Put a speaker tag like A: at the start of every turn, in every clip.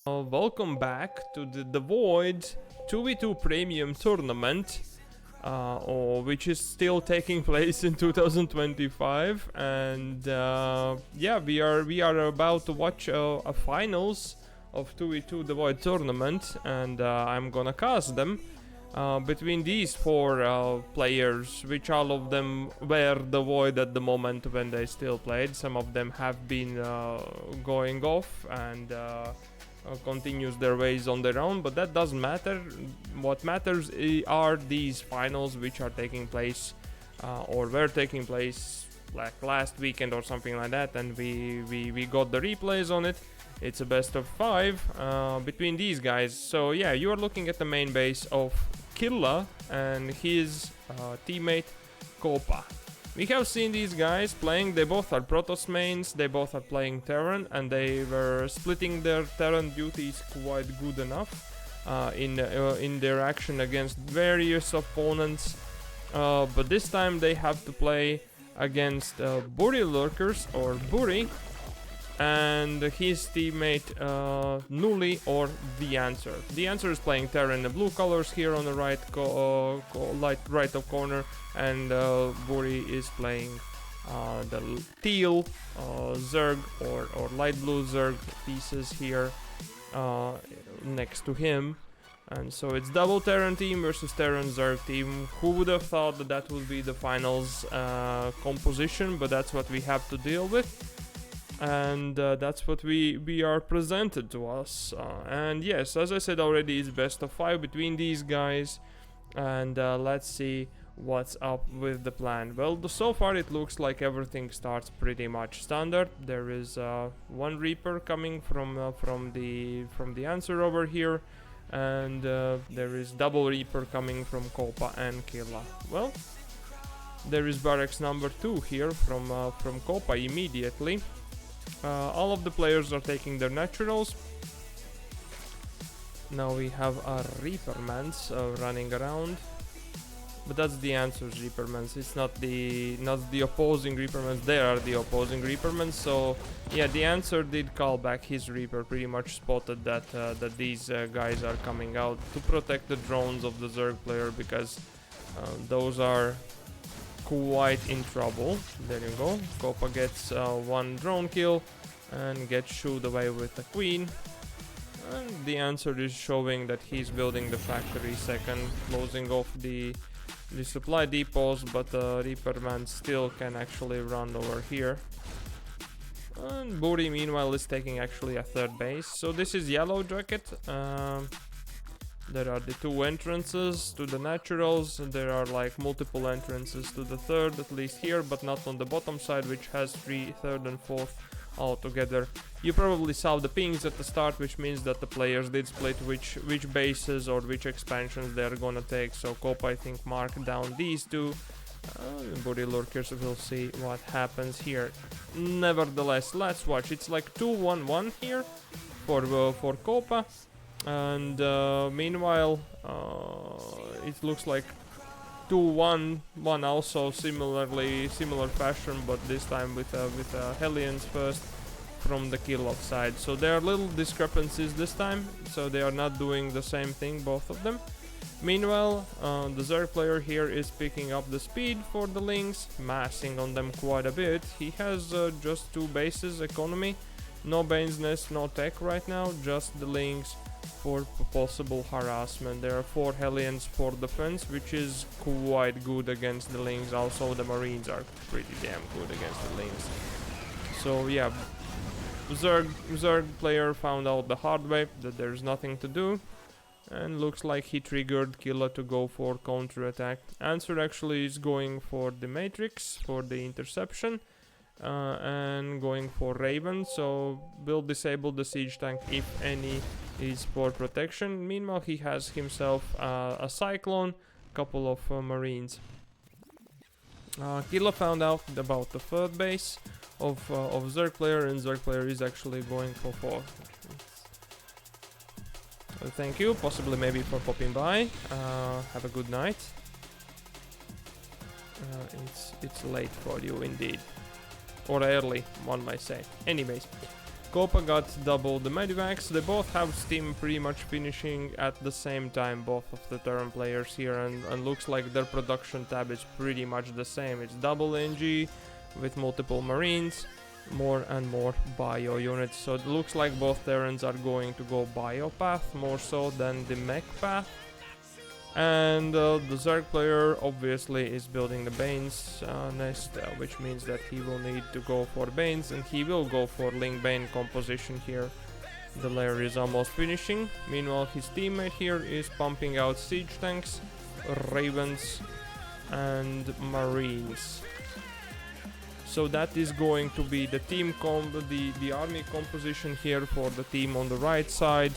A: Welcome back to the DeVoid 2v2 Premium tournament, which is still taking place in 2025, and yeah, we are about to watch a finals of 2v2 DeVoid tournament, and I'm gonna cast them between these four players, which all of them were DeVoid at the moment when they still played. Some of them have been going off and continues their ways on their own, but that doesn't matter. What matters are these finals, which are taking place or were taking place like last weekend or something like that, and we got the replays on it. It's a best of 5 between these guys. So yeah, you are looking at the main base of Killa and his teammate Copa. We have seen these guys playing. They both are Protoss mains, they both are playing Terran, and they were splitting their Terran duties quite good enough in their action against various opponents. But this time they have to play against BuryLurkers or Bury and his teammate Nully or TheAnswer. TheAnswer is playing Terran in the blue colors here on the right top corner, and Bury is playing the teal Zerg or light blue Zerg pieces here next to him. And so it's double Terran team versus Terran Zerg team. Who would have thought that that would be the finals composition, but that's what we have to deal with. And that's what we are presented to us. And yes, as I said already, it's best of 5 between these guys. And let's see what's up with the plan. Well, so far it looks like everything starts pretty much standard. There is one Reaper coming from the answer over here, and there is double Reaper coming from Copa and Killa. Well, there is barracks number 2 here from Copa immediately. All of the players are taking their naturals. Now we have our Reapermans running around, but that's the answer's Reapermans. It's not the opposing Reapermans. They are the opposing Reapermans. So yeah, the answer did call back his Reaper. Pretty much spotted that that these guys are coming out to protect the drones of the Zerg player, because those are quite in trouble. There you go. Copa gets one drone kill and gets shooed away with the queen. And the answer is showing that he's building the factory second, closing off the supply depots, but the Reaperman still can actually run over here. And Bury meanwhile is taking actually a third base. So this is Yellow Jacket. There are the 2 entrances to the naturals, and there are like multiple entrances to the third, at least here, but not on the bottom side, which has 3, 3rd and 4th all together. You probably saw the pings at the start, which means that the players did split which bases or which expansions they're gonna take. So Copa, I think, marked down these 2. BuryLurkers, will see what happens here. Nevertheless, let's watch. It's like 2-1-1 here for Copa. And meanwhile, it looks like 2-1-1 also, similar fashion, but this time with Hellions first from the kill-off side. So there are little discrepancies this time, so they are not doing the same thing, both of them. Meanwhile, the Zerg player here is picking up the speed for the Lynx, massing on them quite a bit. He has just 2 bases economy, no Bane's Nest, no tech right now, just the Lynx for possible harassment. There are 4 Hellions for defense, which is quite good against the Lynx. Also the Marines are pretty damn good against the Lynx. So yeah, Zerg player found out the hard way that there's nothing to do, and looks like he triggered Killa to go for counter attack. Answer actually is going for the Matrix for the interception, and going for Raven, so will disable the siege tank if any is for protection. Meanwhile, he has himself a Cyclone, couple of Marines. Killa found out about the 3rd base of Zerg player, and Zerg player is actually going for 4. Thank you, possibly maybe for popping by. Have a good night. It's late for you indeed. Or early, one might say. Anyways, Copa got double the medivacs. They both have steam pretty much finishing at the same time, both of the Terran players here, and looks like their production tab is pretty much the same. It's double NG with multiple marines, more and more bio units. So it looks like both Terrans are going to go bio path more so than the mech path. And the Zerg player obviously is building the Bane's nest, which means that he will need to go for Banes, and he will go for Link Bane composition here. The lair is almost finishing. Meanwhile, his teammate here is pumping out siege tanks, ravens, and marines. So that is going to be the team the army composition here for the team on the right side.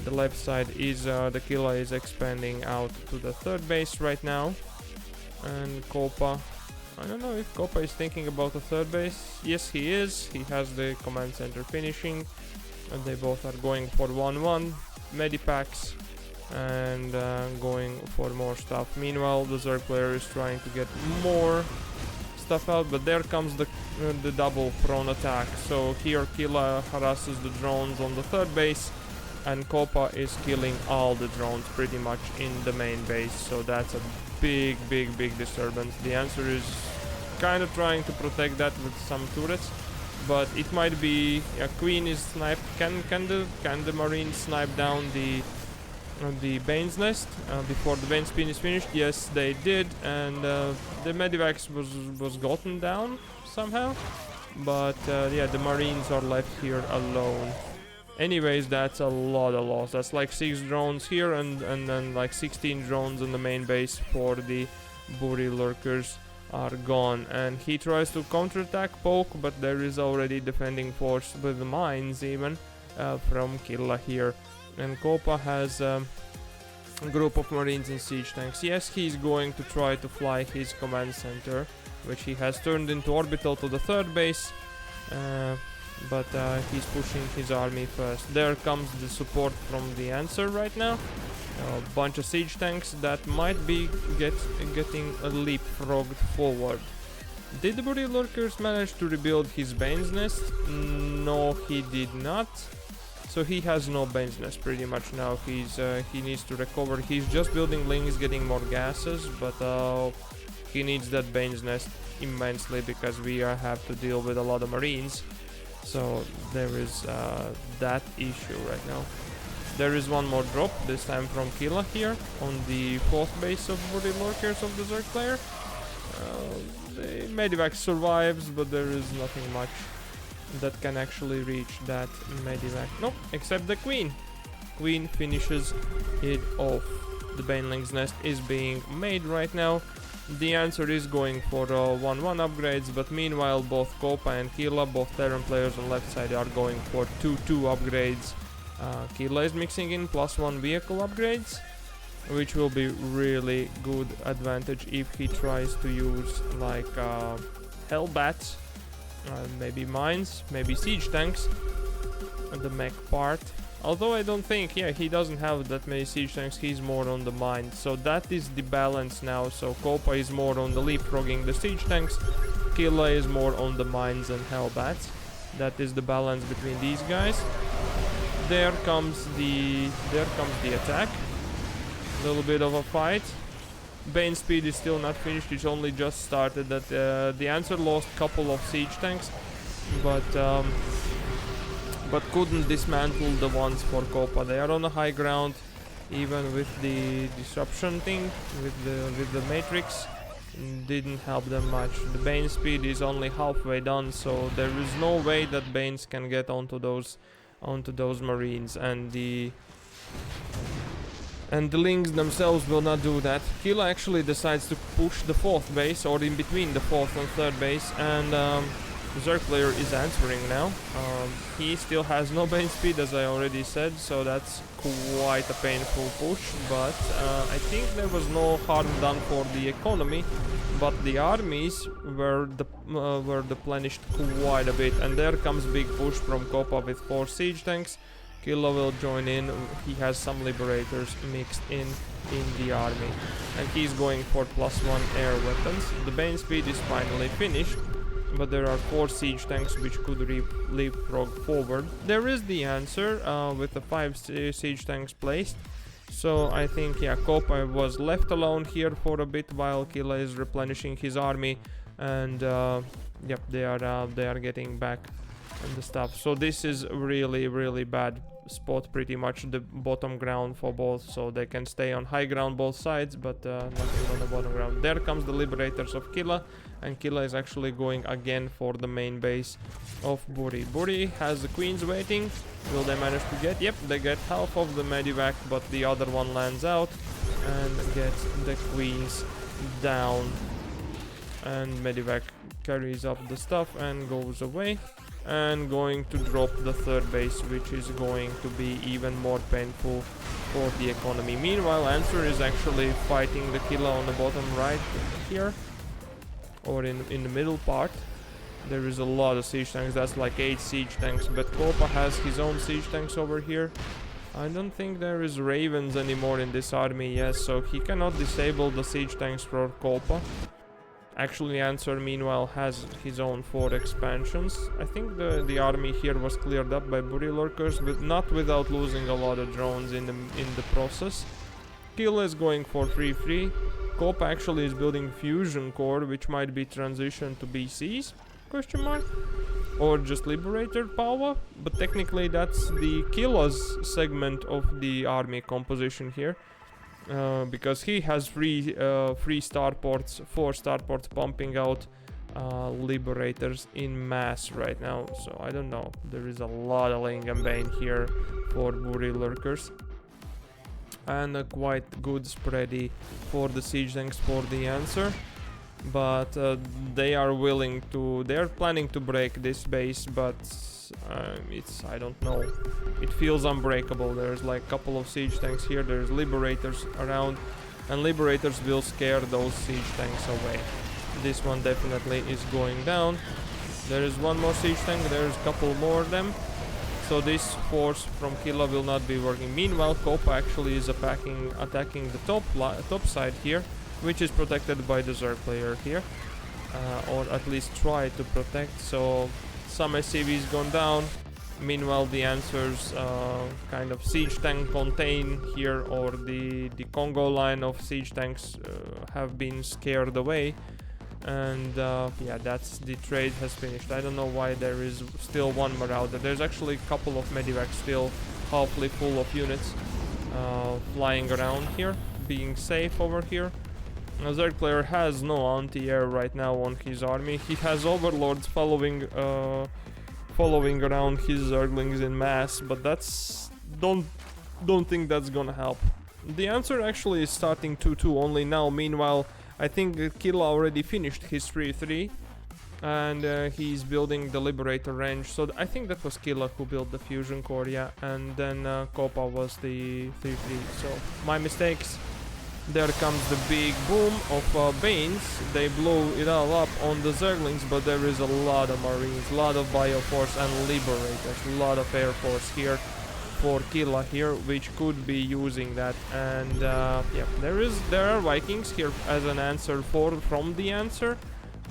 A: The left side is the Killa is expanding out to the third base right now. And Copa, I don't know if Copa is thinking about the third base. Yes, he is. He has the command center finishing. And they both are going for 1-1 medipacks and going for more stuff. Meanwhile, the Zerg player is trying to get more stuff out, but there comes the double prone attack. So here Killa harasses the drones on the third base, and Copa is killing all the drones pretty much in the main base. So that's a big disturbance. The answer is kind of trying to protect that with some turrets, but it might be a queen is sniped. Can the marine snipe down the Bane's nest before the Bane spin is finished? Yes, they did, and the medivacs was gotten down somehow, but yeah, the marines are left here alone. Anyways, that's a lot of loss. That's like 6 drones here, and then like 16 drones on the main base for the BuryLurkers are gone. And he tries to counterattack poke, but there is already defending force with the mines even from Killa here. And Copa has a group of marines and siege tanks. Yes, he's going to try to fly his command center, which he has turned into orbital to the third base, but he's pushing his army first. There comes the support from the answer right now. A bunch of siege tanks that might be getting a leapfrogged forward. Did the BuryLurkers manage to rebuild his Bane's nest? No, he did not. So he has no Bane's nest pretty much now. He needs to recover. He's just building links, getting more gases, but he needs that Bane's nest immensely because we have to deal with a lot of marines. So there is that issue right now. There is one more drop, this time from Killa here on the 4th base of BuryLurkers of the Zerg player. The medivac survives, but there is nothing much that can actually reach that medivac. Nope, except the queen. Queen finishes it off. The Baneling's nest is being made right now. The answer is going for 1-1 upgrades, but meanwhile both Copa and Killa, both Terran players on left side, are going for 2-2 upgrades. Killa is mixing in +1 vehicle upgrades, which will be really good advantage if he tries to use like Hellbats, maybe mines, maybe siege tanks, and the mech part. Although I don't think, yeah, he doesn't have that many siege tanks, he's more on the mines. So that is the balance now. So Copa is more on the leapfrogging the siege tanks, Killa is more on the mines and Hellbats. That is the balance between these guys. There comes the attack. A little bit of a fight. Bane speed is still not finished, it's only just started. That the answer lost a couple of siege tanks, but couldn't dismantle the ones for Copa. They are on the high ground, even with the disruption thing, with the matrix. Didn't help them much. The Bane speed is only halfway done, so there is no way that Banes can get onto those marines, and the links themselves will not do that. Killa actually decides to push the 4th base, or in between the 4th and 3rd base, and the Zerg player is answering now. He still has no Bane speed, as I already said, so that's quite a painful push, but I think there was no harm done for the economy, but the armies were replenished quite a bit, and there comes big push from Copa with 4 siege tanks. Killa will join in. He has some liberators mixed in the army, and he's going for +1 air weapons. The Bane speed is finally finished. but there are 4 siege tanks which could leapfrog forward. There is the answer with the 5 siege tanks placed. So I think, yeah, Copa was left alone here for a bit while Killa is replenishing his army, and yep, they are getting back and the stuff. So this is really bad spot, pretty much the bottom ground for both, so they can stay on high ground both sides, but nothing on the bottom ground. There comes the liberators of Killa, and Killa is actually going again for the main base of Bury. Bury has the queens waiting. Will they manage to get? Yep, they get half of the medivac, but the other one lands out and gets the queens down, and medivac carries up the stuff and goes away, and going to drop the third base, which is going to be even more painful for the economy. Meanwhile, Answer is actually fighting the Killa on the bottom right here, or in the middle part. There is a lot of siege tanks. That's like 8 siege tanks, but Copa has his own siege tanks over here. I don't think there is ravens anymore in this army, yes, so he cannot disable the siege tanks for Copa. Actually, Answer meanwhile has his own 4 expansions. I think the army here was cleared up by BuryLurkers, but not without losing a lot of drones in the process. Killa is going for 3-3. Copa actually is building fusion core, which might be transition to BCs? Question mark? Or just liberator power? But technically that's the Killa's segment of the army composition here. Because he has 3 starports, 4 starports pumping out liberators in mass right now. So I don't know. There is a lot of Lingam Bane here for BuryLurkers. And a quite good spready for the siege tanks for the answer. But they are willing to... They are planning to break this base, but... I don't know, it feels unbreakable. There's like a couple of siege tanks here, there's liberators around, and liberators will scare those siege tanks away. This one definitely is going down. There is one more siege tank, there's a couple more of them, so this force from Killa will not be working. Meanwhile, Copa actually is attacking the top side here, which is protected by the Zerg player here, or at least try to protect. So some SCVs gone down. Meanwhile, the answers kind of siege tank contain here, or the Congo line of siege tanks have been scared away, and yeah, that's the trade has finished. I don't know why there is still one Marauder. There's actually a couple of medivacs still halfly full of units flying around here, being safe over here. A Zerg player has no anti-air right now on his army. He has overlords following around his Zerglings in mass, but that's... don't think that's gonna help. The answer actually is starting 2-2 only now. Meanwhile, I think Killa already finished his 3-3, and he's building the Liberator range. So I think that was Killa who built the fusion core, yeah, and then Copa was the 3-3. So my mistakes. There comes the big boom of Banes. They blow it all up on the Zerglings, but there is a lot of Marines, a lot of Bioforce and Liberators, a lot of Air Force here for Killa here, which could be using that. And yeah, there are Vikings here as an answer from the answer,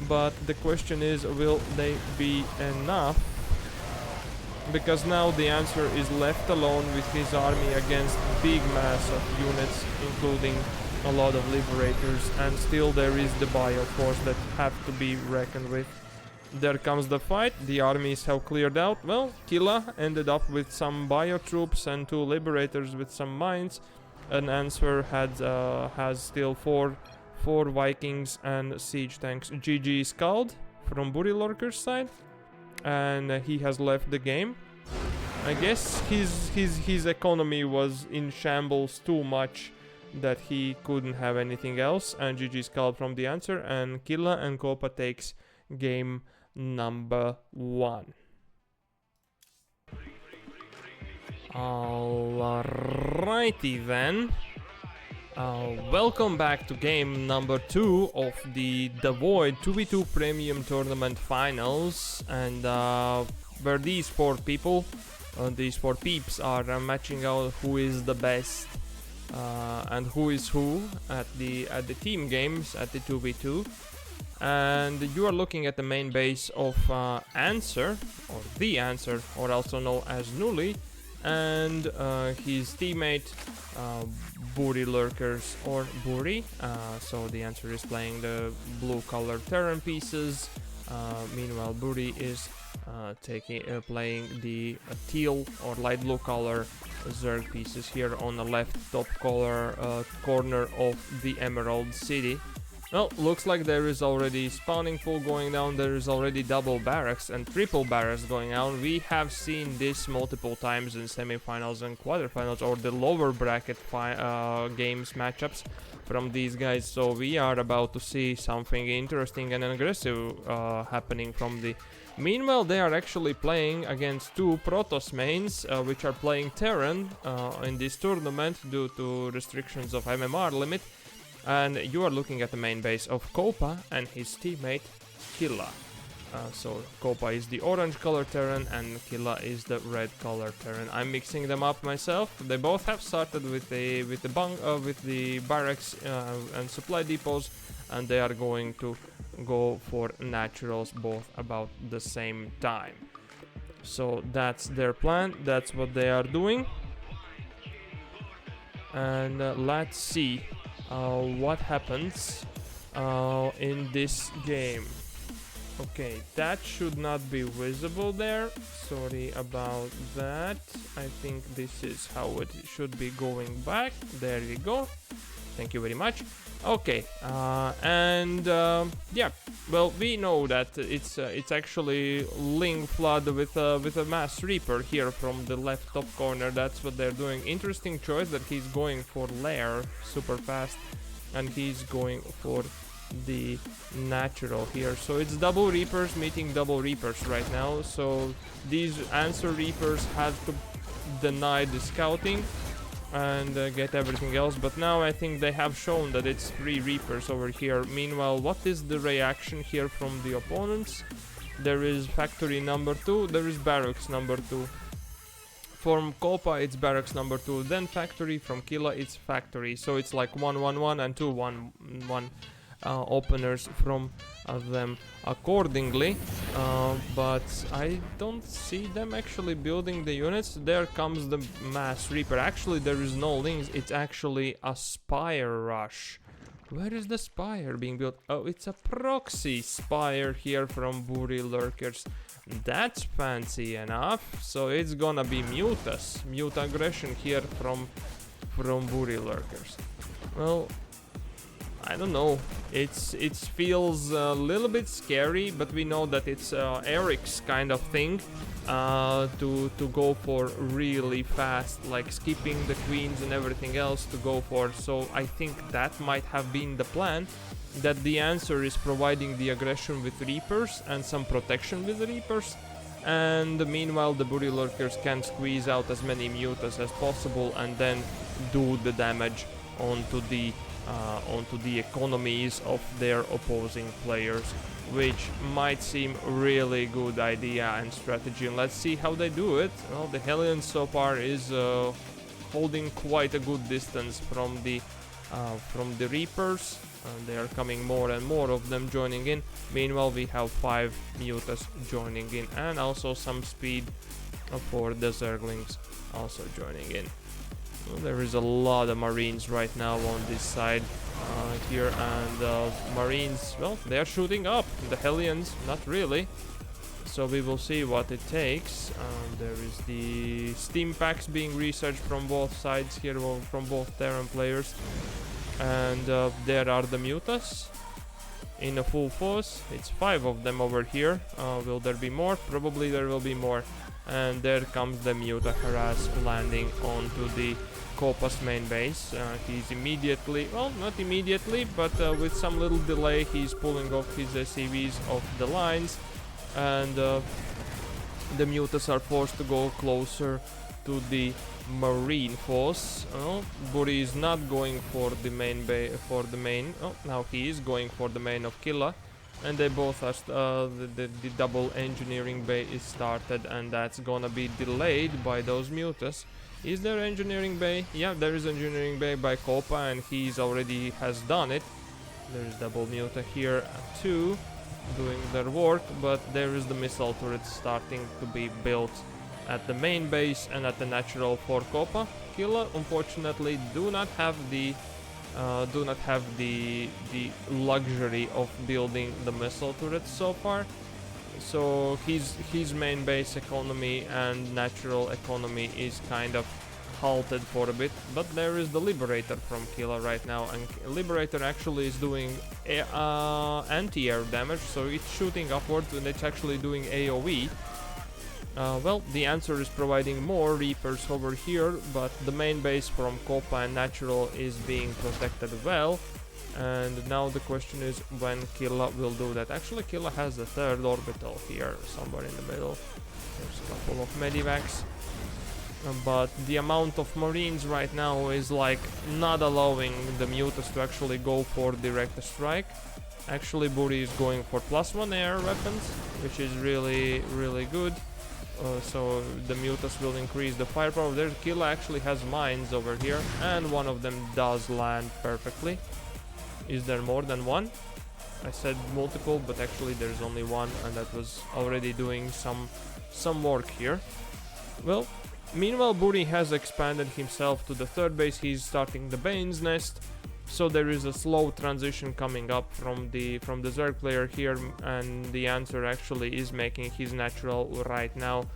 A: but the question is, will they be enough? Because now the answer is left alone with his army against big mass of units, including a lot of liberators, and still there is the Bioforce that have to be reckoned with. There comes the fight. The armies have cleared out. Well, Killa ended up with some bio troops and 2 liberators with some mines. An answer has still 4 Vikings and siege tanks. GG Scald from BuryLurkers side, and he has left the game. I guess his economy was in shambles too much that he couldn't have anything else, and GG Scald from the answer, and Killa and Copa takes game number 1. Alrighty then. Welcome back to game number 2 of the DeVoid 2v2 Premium Tournament Finals, and where these 4 people, these 4 peeps are matching out who is the best and who is who at the team games, at the 2v2.
B: And you are looking at the main base of Answer, or the Answer, or also known as Nuli, and his teammate BuryLurkers or Bury. So the Answer is playing the blue colored Terran pieces. Meanwhile, Bury is playing the teal or light blue color Zerg pieces here on the left top corner of the Emerald City. Well, looks like there is already spawning pool going down, there is already double barracks and triple barracks going on. We have seen this multiple times in semifinals and quarterfinals, or the lower bracket games matchups from these guys, so we are about to see something interesting and aggressive happening from the... Meanwhile, they are actually playing against two Protoss mains, which are playing Terran in this tournament due to restrictions of MMR limit. And you are looking at the main base of Copa and his teammate Killa. So Copa is the orange color Terran and Killa is the red color Terran. I'm mixing them up myself. They both have started with the barracks and supply depots, and they are going to go for naturals both about the same time. So that's their plan. That's what they are doing. And let's see what happens in this game. Okay, that should not be visible there. Sorry about that. I think this is how it should be going back. There we go. Thank you very much. Okay, yeah. Well, we know that it's actually Ling Flood with a Mass Reaper here from the left top corner. That's what they're doing. Interesting choice that he's going for Lair super fast, and he's going for the natural here. So it's double Reapers meeting double Reapers right now. So these Answer Reapers have to deny the scouting and get everything else, but now I think they have shown that it's 3 Reapers over here. Meanwhile, what is the reaction here from the opponents? There is factory number 2, there is barracks number 2. From Copa it's barracks number 2, then factory. From Killa it's factory. So it's like 1-1-1 and 2-1-1 openers from them accordingly, but I don't see them actually building the units. There comes the Mass Reaper. Actually, there is no links, it's actually a Spire rush. Where is the Spire being built? Oh, it's a proxy Spire here from BuryLurkers. That's fancy enough. So it's gonna be Mutas, mute aggression here from BuryLurkers. Well, I don't know, it feels a little bit scary, but we know that it's Eric's kind of thing to go for really fast, like skipping the queens and everything else to go for. So I think that might have been the plan, that the Answer is providing the aggression with Reapers and some protection with the Reapers, and meanwhile the BuryLurkers can squeeze out as many Mutas as possible and then do the damage onto the economies of their opposing players, which might seem really good idea and strategy. And let's see how they do it. Well, the Hellion so far is holding quite a good distance from the Reapers. They are coming more and more of them joining in. Meanwhile, we have 5 Mutas joining in, and also some speed for the Zerglings also joining in. Well, there is a lot of Marines right now on this side here, and Marines, well, they are shooting up. The Hellions, not really. So we will see what it takes. There is the Steam packs being researched from both sides here, from both Terran players. And there are the Mutas in a full force. It's 5 of them over here. Will there be more? Probably there will be more. And there comes the Muta Harass landing onto the Copa's main base. He's immediately, well, not immediately, but with some little delay, he's pulling off his SCVs off the lines, and the Mutas are forced to go closer to the Marine force. Bury is not going for the main Oh, now he is going for the main of Killa. And they both are, the double engineering bay is started, and that's gonna be delayed by those Mutas. Is there engineering bay? Yeah, there is engineering bay by Copa, and he's already has done it. There's double Muta here too, doing their work, but there is the missile turret starting to be built at the main base and at the natural for Copa. Killa unfortunately do not have the luxury of building the missile turrets so far. So his main base economy and natural economy is kind of halted for a bit, but there is the Liberator from Killa right now, and Liberator actually is doing anti-air damage, so it's shooting upwards and it's actually doing AoE. Well, the answer is providing more Reapers over here, but the main base from Copa and Natural is being protected well. And now the question is when Killa will do that. Actually, Killa has the third orbital here, somewhere in the middle. There's a couple of medivacs. But the amount of Marines right now is like not allowing the Mutas to actually go for direct strike. Actually, Bury is going for +1 air weapons, which is really, really good. So the Mutas will increase the firepower. There, Killa actually has mines over here, and one of them does land perfectly. Is there more than one? I said multiple, but actually there's only one, and that was already doing some work here. Well, meanwhile Bury has expanded himself to the third base. He's starting the Bane's Nest, so there is a slow transition coming up from the Zerg player here, and the answer actually is making his natural right now.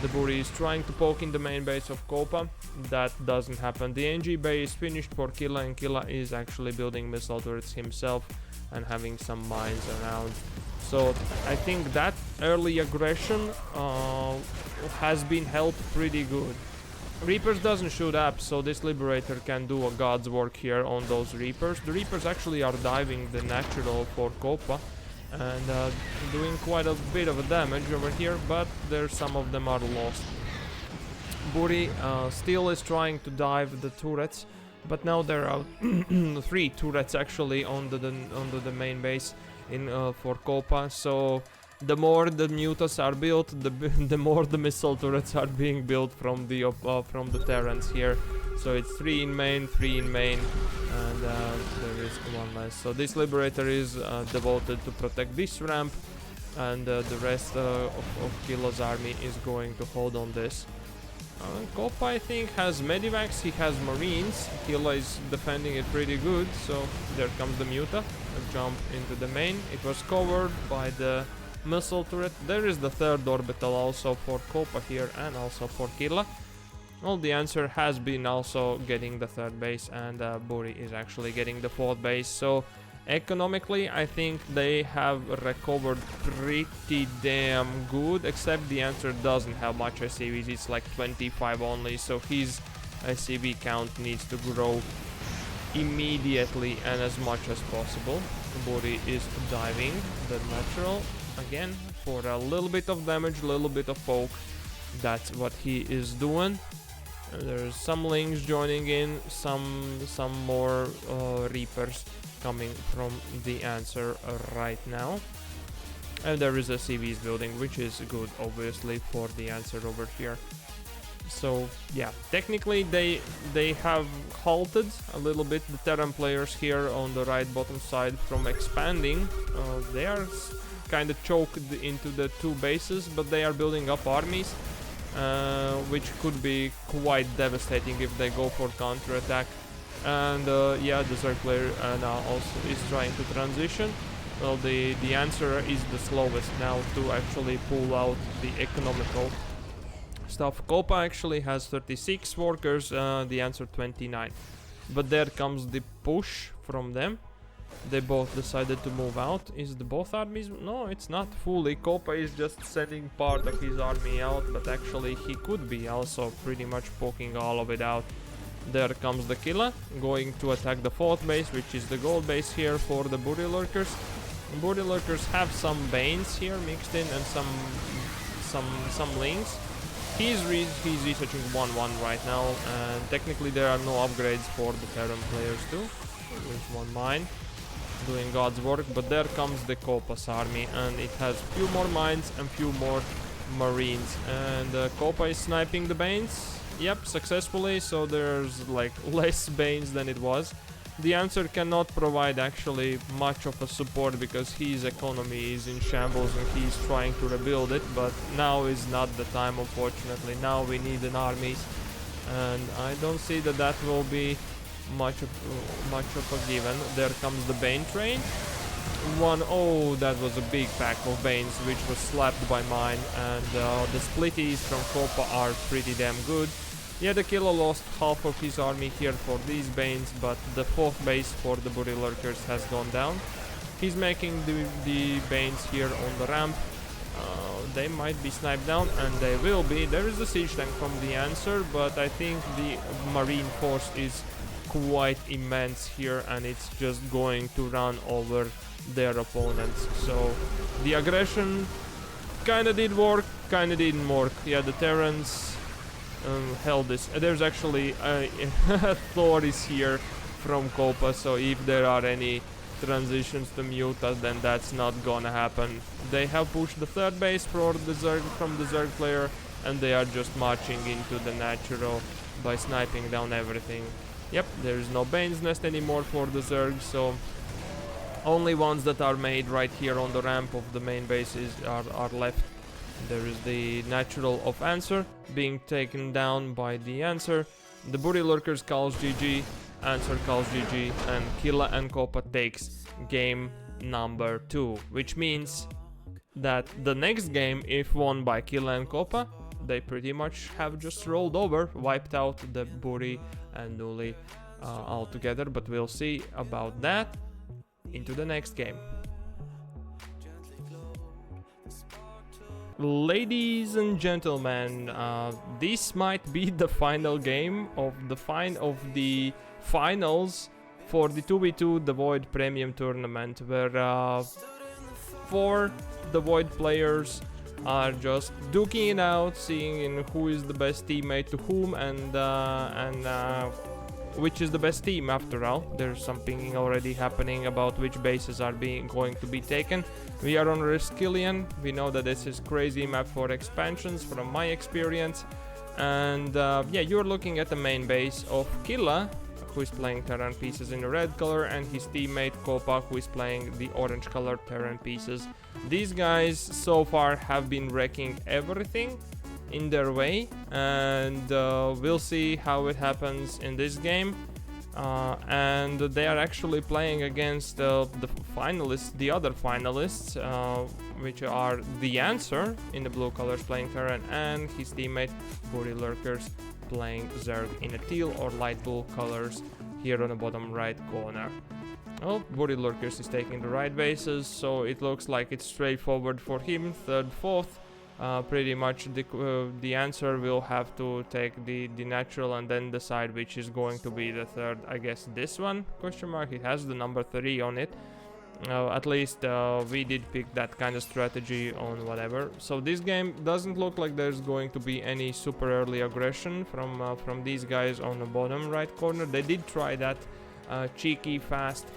B: The Bury is trying to poke in the main base of Copa. That doesn't happen. The NG bay is finished for Killa, and Killa is actually building missile turrets himself and having some mines around. So I think that early aggression has been held pretty good. Reapers doesn't shoot up, so this Liberator can do a god's work here on those Reapers. The Reapers actually are diving the natural for Copa and doing quite a bit of a damage over here, but some of them are lost. Bury still is trying to dive the turrets, but now there are 3 turrets actually on the main base in for Copa. So the more the Mutas are built, the more the missile turrets are being built from the Terrans here. So it's 3 in main, 3 in main, and there is one less. So this Liberator is devoted to protect this ramp, and the rest of Killa's army is going to hold on this. Copa, I think, has medivacs, he has marines. Killa is defending it pretty good, so there comes the Muta, a jump into the main. It was covered by the missile turret. There is the third orbital also for Copa here and also for Killa. Well, the answer has been also getting the third base, and Bury is actually getting the fourth base. So economically, I think they have recovered pretty damn good, except the answer doesn't have much SCVs. It's like 25 only, so his SCV count needs to grow immediately and as much as possible. Bury is diving the natural again for a little bit of damage, a little bit of poke. That's what he is doing. There's some links joining in, some more Reapers coming from the answer right now, and there is a CVs building, which is good obviously for the answer over here. So yeah, technically they have halted a little bit the Terran players here on the right bottom side from expanding. They are kind of choked into the 2 bases, but they are building up armies, which could be quite devastating if they go for counter-attack. And yeah, the Zerg player now also is trying to transition. Well, the answer is the slowest now to actually pull out the economical stuff. Copa actually has 36 workers, the answer 29. But there comes the push from them. They both decided to move out. Is the both armies? No, it's not fully. Copa is just sending part of his army out, but actually he could be also pretty much poking all of it out. There comes the Killa, going to attack the 4th base, which is the gold base here for the BuryLurkers. BuryLurkers have some Banes here mixed in and some links. He's researching 1-1 right now, and technically there are no upgrades for the Terran players too. There's one mine doing God's work, but there comes the Copa's army, and it has few more mines and few more marines, and Copa is sniping the Banes. Yep, successfully, so there's like less Banes than it was. The Answer cannot provide actually much of a support because his economy is in shambles and he's trying to rebuild it, but now is not the time, unfortunately. Now we need an army, and I don't see that that will be much of a given. There comes the Bane train. Oh, that was a big pack of Banes which was slapped by mine, and the splitties from Copa are pretty damn good. Yeah, the Killa lost half of his army here for these Banes, but the 4th base for the BuryLurkers has gone down. He's making the Banes here on the ramp. They might be sniped down, and they will be. There is a siege tank from the Answer, but I think the marine force is quite immense here, and it's just going to run over their opponents. So the aggression kinda did work, kinda didn't work. Yeah, the Terrans held this. There's actually Thor is here from Copa, so if there are any transitions to Muta, then that's not gonna happen. They have pushed the 3rd base for the Zerg from the Zerg player, and they are just marching into the natural by sniping down everything. Yep, there is no Bane's Nest anymore for the Zerg, so only ones that are made right here on the ramp of the main bases are left. There is the natural of Answer being taken down by the Answer. The BuryLurkers calls GG, Answer calls GG, and Killa and Copa takes game number 2, which means that the next game, if won by Killa and Copa, they pretty much have just rolled over, wiped out the Bury and Nuli altogether, but we'll see about that into the next game. Ladies and gentlemen, this might be the final game of the finals for the 2v2 DeVoid Premium tournament, where 4 DeVoid players are just duking it out, seeing who is the best teammate to whom, and which is the best team after all. There's some pinging already happening about which bases are going to be taken. We are on Riskillian. We know that this is crazy map for expansions from my experience. And yeah, you're looking at the main base of Killa, who is playing Terran pieces in the red color, and his teammate Copa, who is playing the orange color Terran pieces. These guys so far have been wrecking everything in their way, and we'll see how it happens in this game. And they are actually playing against the finalists, the other finalists, which are the Answer in the blue colors playing Terran, and his teammate BuryLurkers playing Zerg in a teal or light blue colors here on the bottom right corner. Well, BuryLurkers is taking the right bases, so it looks like it's straightforward for him. 3rd, 4th. Pretty much the Answer will have to take the natural and then decide which is going to be the 3rd. I guess this one, question mark, it has the number 3 on it. At least we did pick that kind of strategy on whatever. So this game doesn't look like there's going to be any super early aggression from these guys on the bottom right corner. They did try that cheeky fast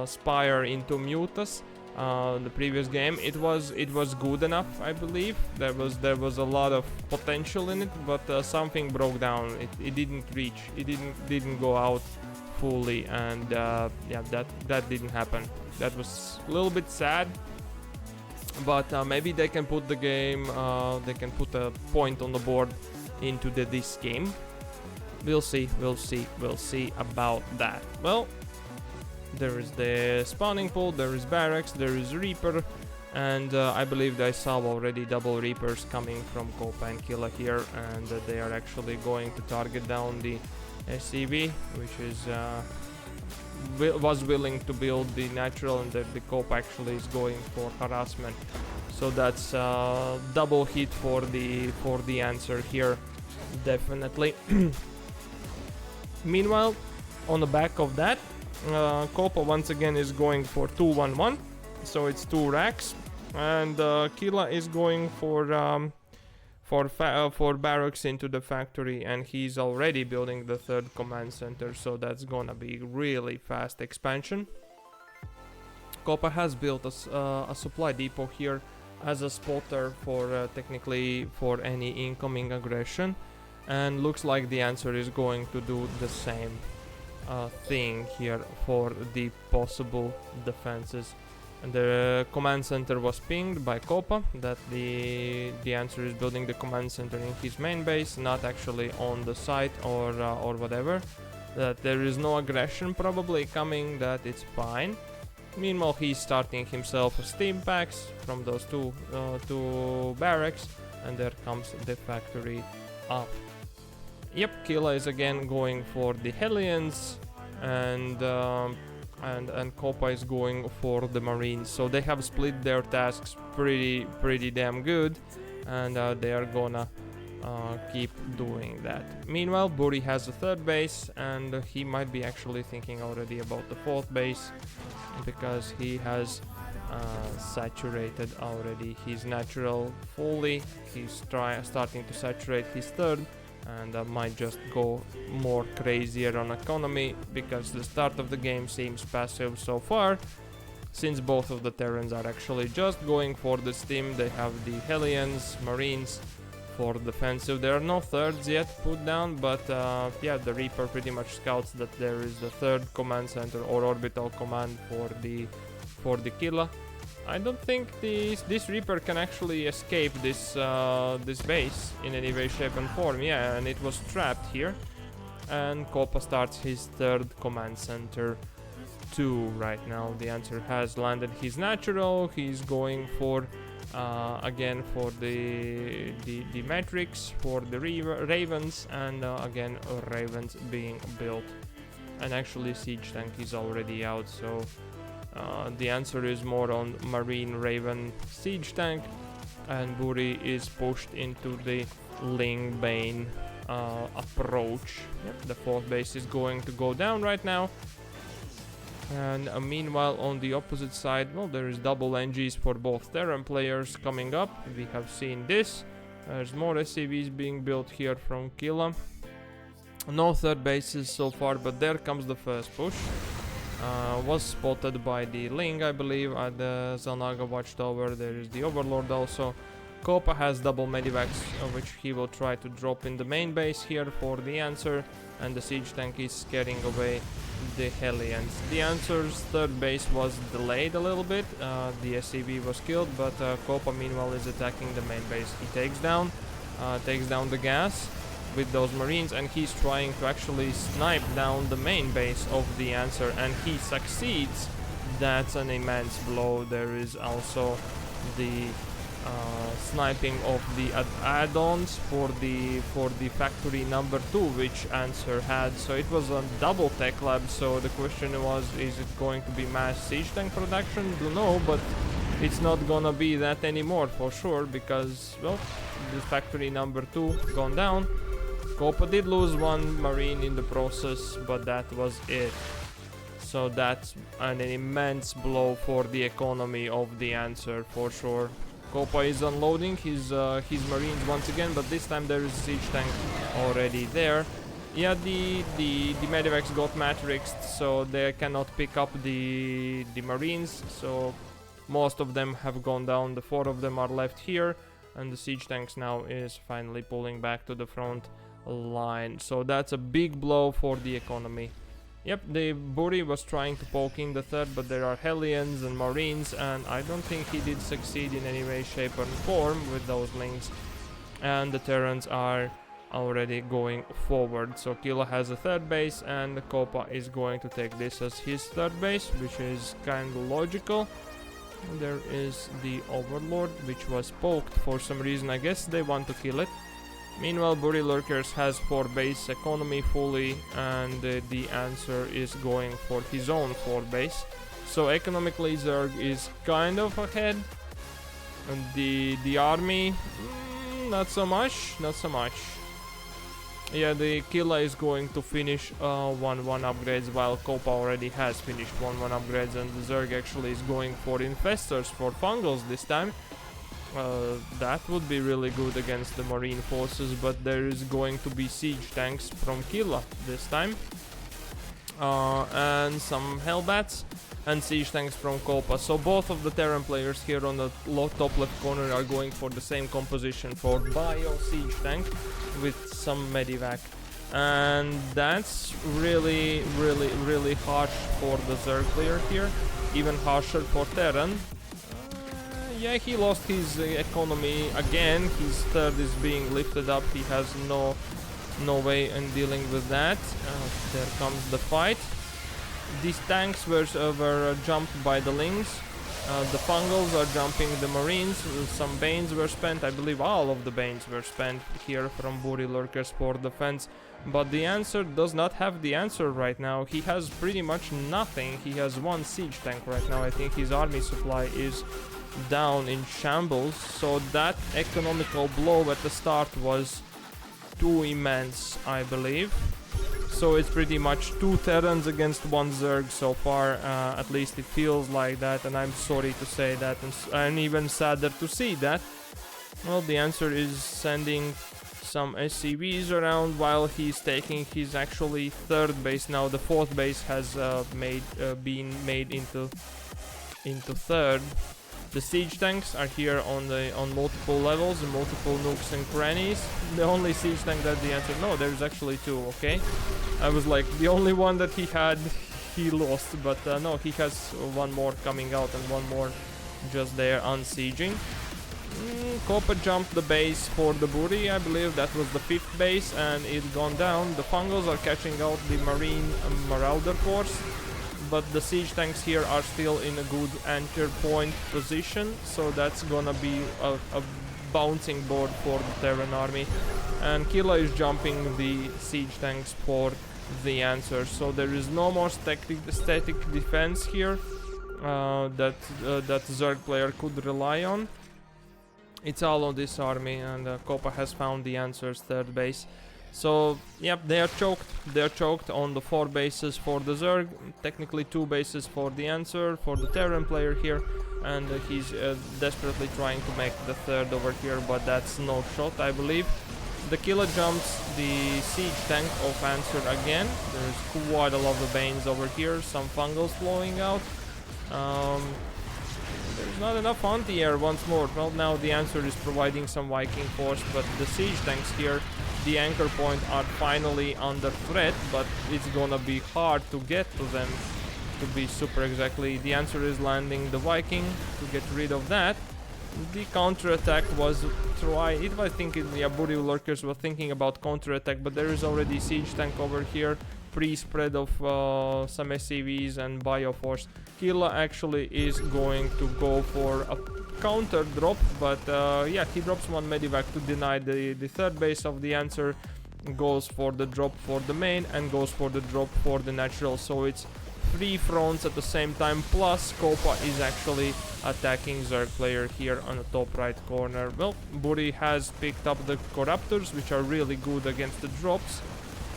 B: Spire into Mutas. The previous game, it was good enough, I believe. There was a lot of potential in it, but something broke down. It didn't reach. It didn't go out fully, and yeah, that didn't happen. That was a little bit sad. But maybe they can put the game. They can put a point on the board into this game. We'll see. We'll see about that. Well. There is the spawning pool, there is barracks, there is Reaper, and I believe I saw already double Reapers coming from Copa and Killa here, and they are actually going to target down the SCV, which is was willing to build the natural, and the Copa actually is going for harassment. So that's double hit for the Answer here, definitely. Meanwhile, on the back of that, Copa once again is going for 2-1-1, so it's 2 racks, and Killa is going for barracks into the factory, and he's already building the 3rd command center, so that's gonna be really fast expansion. Copa has built a supply depot here as a spotter for technically for any incoming aggression, and looks like the Answer is going to do the same.
A: thing here for the possible defenses. And the command center was pinged by Copa that the answer is building the command center in his main base, not actually on the site or whatever. That there is no aggression probably coming, that it's fine. Meanwhile, he's starting himself steam packs from those two barracks, and there comes the factory up. Yep, Killa is again going for the Hellions, and Copa is going for the Marines. So they have split their tasks pretty damn good, and they are gonna keep doing that. Meanwhile, Bury has a third base, and he might be actually thinking already about the fourth base, because he has saturated already his natural fully. He's starting to saturate his third, and might just go more crazier on economy, because the start of the game seems passive so far. Since both of the Terrans are actually just going for the steam, they have the Hellions, Marines for defensive. There are no thirds yet put down, but yeah, the Reaper pretty much scouts that there is the third command center or orbital command for the Killa. I don't think this Reaper can actually escape this base in any way, shape and form. Yeah, and it was trapped here. And Copa starts his third command center too right now. The answer has landed his natural. He's going for again for the Matrix, for the Ravens, and again Ravens being built. And actually Siege Tank is already out, so the answer is more on Marine Raven Siege Tank, and Bury is pushed into the Ling Bane approach. Yep, the fourth base is going to go down right now. And meanwhile, on the opposite side, well, there is double NGs for both Terran players coming up. We have seen this. There's more SCVs being built here from Killa. No third bases so far, but there comes the first push. Was spotted by the Ling, I believe, at the Zalnaga Watchtower. There is the Overlord also. Copa has double medivacs, which he will try to drop in the main base here for the answer, and the Siege Tank is scaring away the Hellions. The answer's third base was delayed a little bit. The SCV was killed, but Copa meanwhile is attacking the main base. He takes down the gas with those Marines, and he's trying to actually snipe down the main base of the answer, and he succeeds. That's an immense blow. There is also the sniping of the add-ons for the factory number 2, which answer had. So it was a double tech lab. So the question was, is it going to be mass siege tank production? Don't know, but it's not gonna be that anymore for sure, because well, the factory number 2 gone down. Copa did lose one Marine in the process, but that was it. So that's an immense blow for the economy of the answer for sure. Copa is unloading his Marines once again, but this time there is a siege tank already there. Yeah, the medivacs got matrixed, so they cannot pick up the Marines. So most of them have gone down. The 4 of them are left here, and the siege tanks now is finally pulling back to the front line. So that's a big blow for the economy. Yep, the Bury was trying to poke in the third, but there are Hellions and Marines, and I don't think he did succeed in any way, shape or form with those links. And the Terrans are already going forward. So Killa has a third base, and Copa is going to take this as his third base, which is kind of logical. There is the Overlord, which was poked for some reason. I guess they want to kill it. Meanwhile, BuryLurkers has 4 base economy fully, and the answer is going for his own 4 base. So economically Zerg is kind of ahead, and the army, not so much. Yeah, the Killa is going to finish 1-1 upgrades, while Copa already has finished 1-1 upgrades, and the Zerg actually is going for infestors, for fungals this time. That would be really good against the Marine forces, but there is going to be siege tanks from Killa this time, and some Hellbats and siege tanks from Copa. So both of the Terran players here on the top left corner are going for the same composition for bio siege tank with some medivac and that's really harsh for the Zerg player here, even harsher for Terran. Yeah, he lost his economy again. His third is being lifted up. He has no way in dealing with that. There comes the fight. These tanks were jumped by the Lings. The Fungals are jumping the Marines. Some Banes were spent. I believe all of the Banes were spent here from BuryLurkers for defense. But the Answer does not have the answer right now. He has pretty much nothing. He has one siege tank right now. I think his army supply is down in shambles. So that economical blow at the start was too immense, I believe. So it's pretty much 2 Terrans against 1 Zerg so far, at least it feels like that, and I'm sorry to say that, and I'm even sadder to see that. Well, the Answer is sending some SCVs around while he's taking his actually 3rd base. Now the 4th base has been made into 3rd. The siege tanks are here on multiple levels, multiple nooks and crannies. The only siege tank that the Answer... No, there's actually 2, okay? I was like, the only one that he had, he lost. But no, he has 1 more coming out and 1 more just there unsieging. Copa jumped the base for the Bury. I believe that was the 5th base and it gone down. The Fungals are catching out the Marine Marauder force. But the siege tanks here are still in a good anchor point position, so that's gonna be a bouncing board for the Terran army. And Killa is jumping the siege tanks for the Answer, so there is no more static defense here that Zerg player could rely on. It's all on this army, and Copa has found the Answer's 3rd base. So, yep, they are choked. They are choked on the 4 bases for the Zerg, technically 2 bases for the Answer, for the Terran player here, and he's desperately trying to make the 3rd over here, but that's no shot, I believe. The Killa jumps the siege tank of Answer again. There's quite a lot of Banes over here, some Fungals flowing out. There's not enough anti-air once more. Well, now the Answer is providing some Viking force, but the siege tanks here, the anchor point, are finally under threat, but it's gonna be hard to get to them, to be super exactly. The Answer is landing the Viking to get rid of that. The counter-attack was tried. I think BuryLurkers were thinking about counter-attack, but there is already siege tank over here, pre-spread of some SCVs and Bioforce. Killa actually is going to go for a counter drop, but yeah, he drops 1 medivac to deny the 3rd base of the Answer, goes for the drop for the main and goes for the drop for the natural. So it's 3 fronts at the same time, plus Copa is actually attacking Zerg player here on the top right corner. Well, Bury has picked up the Corruptors, which are really good against the drops,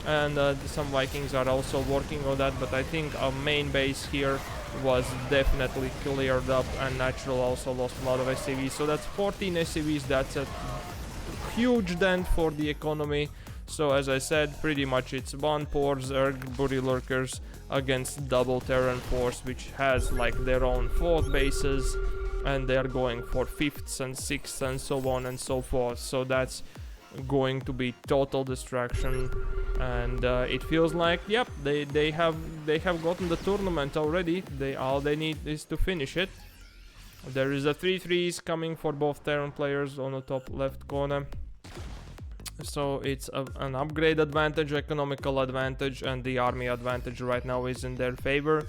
A: and some Vikings are also working on that, but I think our main base here was definitely cleared up, and natural also lost a lot of SCVs. So that's 14 SCVs. That's a huge dent for the economy. So as I said, pretty much it's 1 poor Zerg BuryLurkers against double Terran force, which has like their own 4th bases, and they're going for 5ths and 6ths and so on and so forth. So that's going to be total distraction, and it feels like, yep, they have gotten the tournament already. All they need is to finish it. There is a 3-3s coming for both Terran players on the top left corner. So it's an upgrade advantage, economical advantage, and the army advantage right now is in their favor.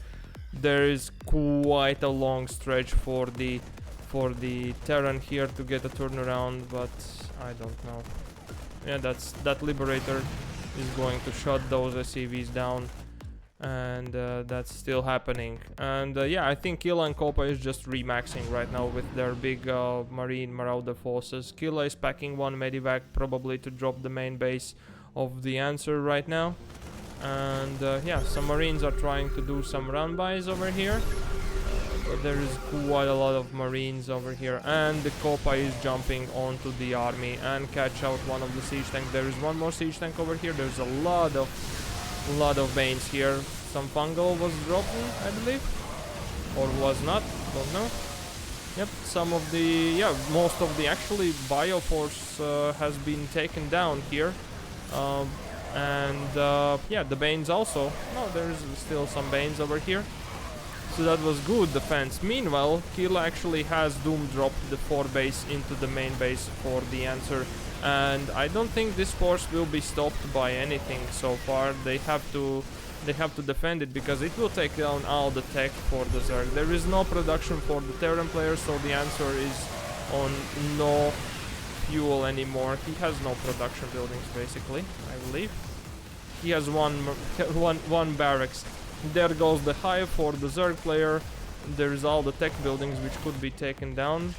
A: There is quite a long stretch for the Terran here to get a turnaround, but I don't know. Yeah, that Liberator is going to shut those SCVs down, and that's still happening. And yeah, I think Killa and Copa is just remaxing right now with their big Marine Marauder forces. Killa is packing 1 medivac probably to drop the main base of the Answer right now. And yeah, some Marines are trying to do some run-bys over here. There is quite a lot of Marines over here, and the Copa is jumping onto the army and catch out one of the siege tanks. There is 1 more siege tank over here. There's a lot of Banes here. Some Fungal was dropped, I believe, or was not, don't know. Yep, some of the, yeah, most of the actually Bioforce has been taken down here. And yeah, the Banes also. No, there's still some Banes over here. So that was good defense. Meanwhile, Killa actually has Doom dropped the 4 base into the main base for the answer. And I don't think this force will be stopped by anything so far. They have to defend it because it will take down all the tech for the Zerg. There is no production for the Terran player, so the answer is on no fuel anymore. He has no production buildings basically, I believe. He has one barracks. There goes the hive for the Zerg player. There is all the tech buildings which could be taken down.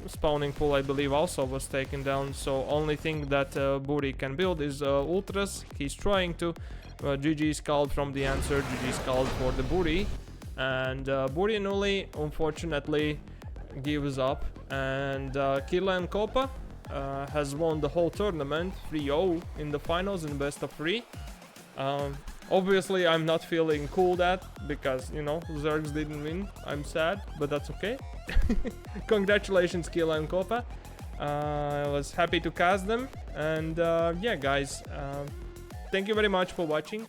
A: Spawning pool I believe also was taken down, so only thing that Bury can build is ultras. He's trying to. GG's called from the answer, GG's called for the Bury. And Bury and Uli unfortunately gives up. And Killa and Copa has won the whole tournament 3-0 in the finals in best of 3. Obviously I'm not feeling cool that because, you know, Zergs didn't win. I'm sad, but that's okay. Congratulations Killa and Copa. I was happy to cast them. And yeah guys, thank you very much for watching.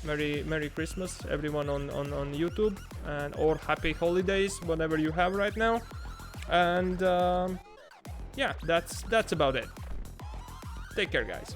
A: Merry Christmas everyone on YouTube, and or happy holidays whatever you have right now. And yeah, that's about it. Take care guys.